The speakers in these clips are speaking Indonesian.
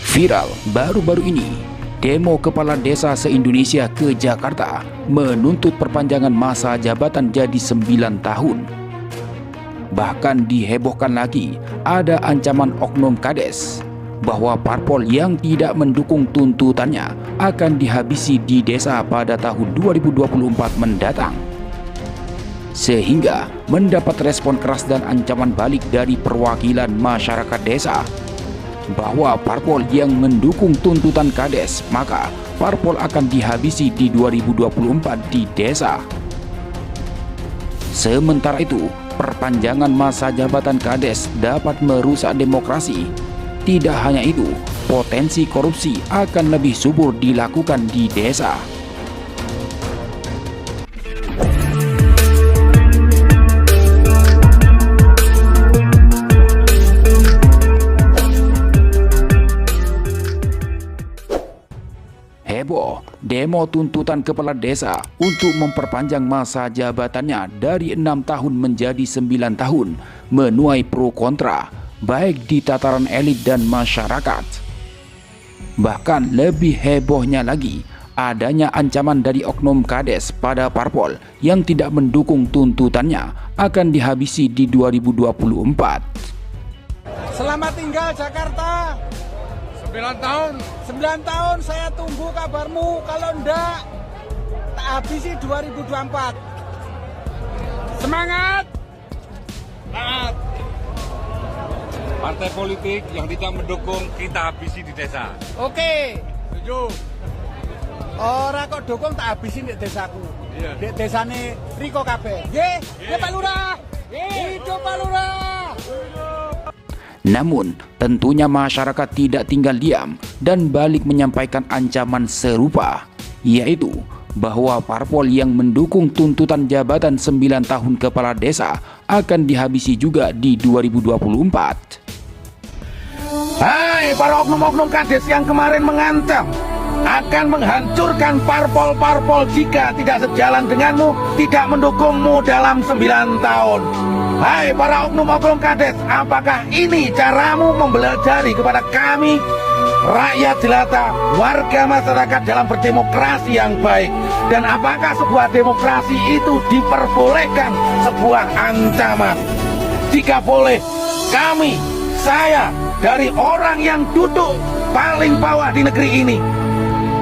Viral baru-baru ini, demo kepala desa se-Indonesia ke Jakarta menuntut perpanjangan masa jabatan jadi 9 tahun. Bahkan dihebohkan lagi, ada ancaman oknum Kades bahwa parpol yang tidak mendukung tuntutannya akan dihabisi di desa pada tahun 2024 mendatang. Sehingga mendapat respon keras dan ancaman balik dari perwakilan masyarakat desa bahwa parpol yang mendukung tuntutan Kades, maka parpol akan dihabisi di 2024 di desa. Sementara itu, perpanjangan masa jabatan Kades dapat merusak demokrasi. Tidak hanya itu, potensi korupsi akan lebih subur dilakukan di desa. Heboh, demo tuntutan kepala desa untuk memperpanjang masa jabatannya dari 6 tahun menjadi 9 tahun menuai pro kontra, baik di tataran elit dan masyarakat. Bahkan lebih hebohnya lagi, adanya ancaman dari oknum Kades pada parpol yang tidak mendukung tuntutannya akan dihabisi di 2024. Selamat tinggal Jakarta. 9 tahun. 9 tahun saya tunggu kabarmu, kalau enggak tak habisi 2024. Semangat. Semangat. Partai politik yang tidak mendukung kita habisi di desa. Oke. Setuju. Ora kok dukung tak habisi di desaku. Iya. Di desane Riko kabeh. Nggih, nggih Pak Lurah. Hidup Pak Lurah. Namun, tentunya masyarakat tidak tinggal diam dan balik menyampaikan ancaman serupa, yaitu bahwa parpol yang mendukung tuntutan jabatan 9 tahun kepala desa akan dihabisi juga di 2024. Hai para oknum-oknum Kades yang kemarin mengancam akan menghancurkan parpol-parpol jika tidak sejalan denganmu, tidak mendukungmu dalam 9 tahun. Hai para oknum-oknum Kades, apakah ini caramu membelajari kepada kami, rakyat jelata, warga masyarakat dalam berdemokrasi yang baik? Dan apakah sebuah demokrasi itu diperbolehkan sebuah ancaman? Jika boleh, kami, saya, dari orang yang duduk paling bawah di negeri ini,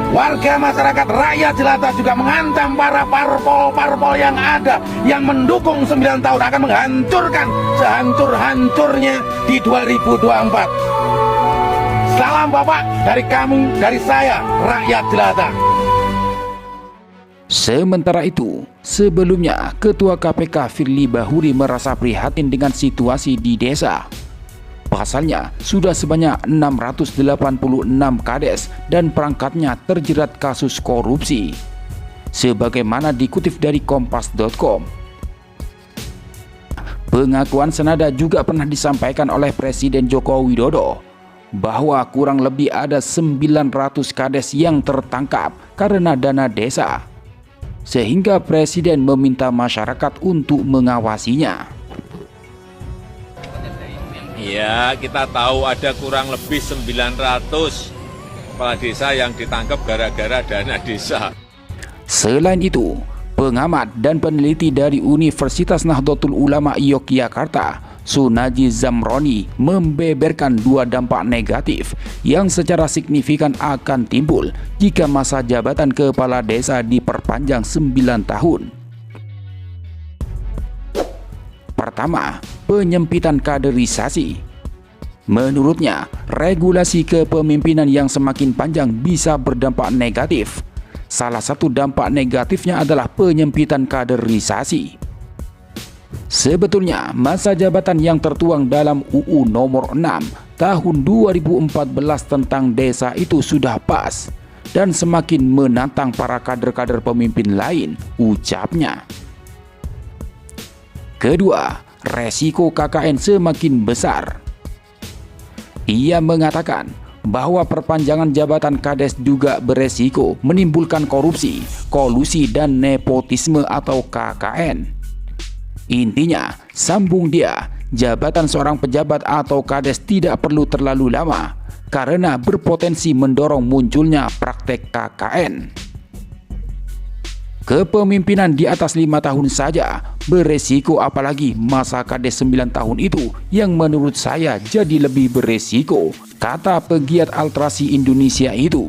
warga masyarakat rakyat jelata juga mengancam para parpol-parpol yang ada yang mendukung 9 tahun akan menghancurkan sehancur-hancurnya di 2024. Salam Bapak dari kami, dari saya, rakyat jelata. Sementara itu, sebelumnya Ketua KPK Firly Bahuri merasa prihatin dengan situasi di desa. Pasalnya, sudah sebanyak 686 Kades dan perangkatnya terjerat kasus korupsi. Sebagaimana dikutip dari Kompas.com. Pengakuan senada juga pernah disampaikan oleh Presiden Joko Widodo bahwa kurang lebih ada 900 Kades yang tertangkap karena dana desa. Sehingga Presiden meminta masyarakat untuk mengawasinya. Ya, kita tahu ada kurang lebih 900 kepala desa yang ditangkap gara-gara dana desa. Selain itu, pengamat dan peneliti dari Universitas Nahdlatul Ulama Yogyakarta, Sunaji Zamroni, membeberkan 2 dampak negatif yang secara signifikan akan timbul jika masa jabatan kepala desa diperpanjang 9 tahun. Pertama, penyempitan kaderisasi. Menurutnya, regulasi kepemimpinan yang semakin panjang bisa berdampak negatif. Salah satu dampak negatifnya adalah penyempitan kaderisasi. Sebetulnya, masa jabatan yang tertuang dalam UU nomor 6 tahun 2014 tentang desa itu sudah pas dan semakin menantang para kader-kader pemimpin lain, ucapnya. Kedua, resiko KKN semakin besar. Ia mengatakan bahwa perpanjangan jabatan Kades juga beresiko menimbulkan korupsi, kolusi, dan nepotisme atau KKN. Intinya, sambung dia, jabatan seorang pejabat atau Kades tidak perlu terlalu lama, karena berpotensi mendorong munculnya praktek KKN. Kepemimpinan di atas 5 tahun saja beresiko, apalagi masa Kades 9 tahun itu yang menurut saya jadi lebih beresiko, kata pegiat Altrasi Indonesia itu.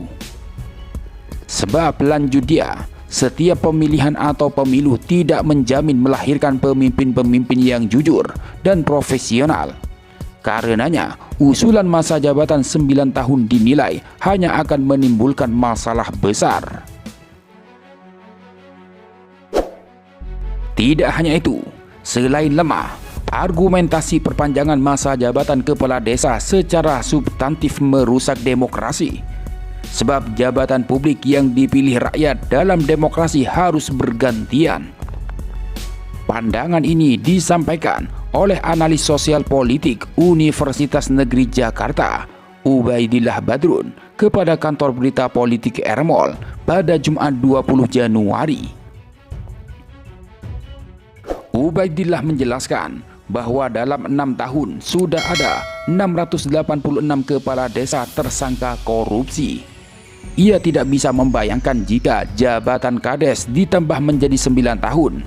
Sebab lanjut dia, setiap pemilihan atau pemilu tidak menjamin melahirkan pemimpin-pemimpin yang jujur dan profesional. Karenanya, usulan masa jabatan 9 tahun dinilai hanya akan menimbulkan masalah besar. Tidak hanya itu, selain lemah, argumentasi perpanjangan masa jabatan kepala desa secara substantif merusak demokrasi. Sebab jabatan publik yang dipilih rakyat dalam demokrasi harus bergantian. Pandangan ini disampaikan oleh analis sosial politik Universitas Negeri Jakarta, Ubaidillah Badrun, kepada kantor berita politik Ermol pada Jumat 20 Januari. Ubaidillah menjelaskan bahwa dalam 6 tahun sudah ada 686 kepala desa tersangka korupsi. Ia tidak bisa membayangkan jika jabatan Kades ditambah menjadi 9 tahun.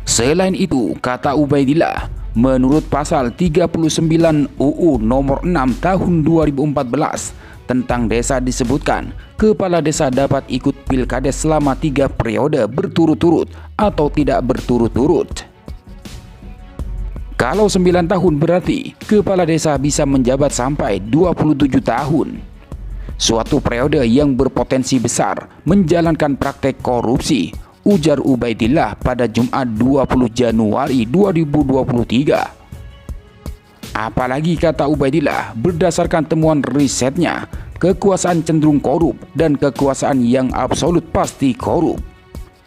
Selain itu, kata Ubaidillah, menurut pasal 39 UU nomor 6 tahun 2014 tentang desa disebutkan, kepala desa dapat ikut pilkades selama 3 periode berturut-turut atau tidak berturut-turut. Kalau 9 tahun berarti kepala desa bisa menjabat sampai 27 tahun. Suatu periode yang berpotensi besar menjalankan praktek korupsi, ujar Ubaidillah pada Jumat 20 Januari 2023. Apalagi, kata Ubaidillah, berdasarkan temuan risetnya, kekuasaan cenderung korup dan kekuasaan yang absolut pasti korup.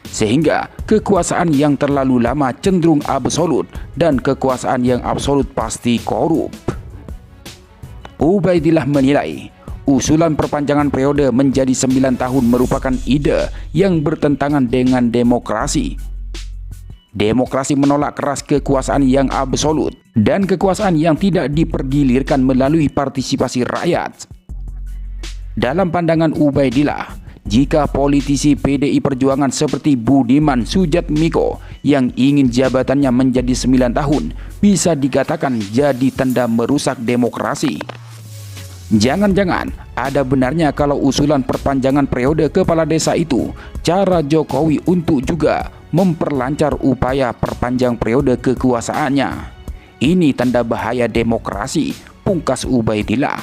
Sehingga kekuasaan yang terlalu lama cenderung absolut dan kekuasaan yang absolut pasti korup. Ubaidillah menilai usulan perpanjangan periode menjadi 9 tahun merupakan ide yang bertentangan dengan demokrasi. Demokrasi menolak keras kekuasaan yang absolut dan kekuasaan yang tidak dipergilirkan melalui partisipasi rakyat. Dalam pandangan Ubaidillah, jika politisi PDI Perjuangan seperti Budiman Sujatmiko yang ingin jabatannya menjadi 9 tahun bisa dikatakan jadi tanda merusak demokrasi. Jangan-jangan ada benarnya kalau usulan perpanjangan periode kepala desa itu cara Jokowi untuk juga memperlancar upaya perpanjang periode kekuasaannya. Ini tanda bahaya demokrasi, pungkas Ubaidillah.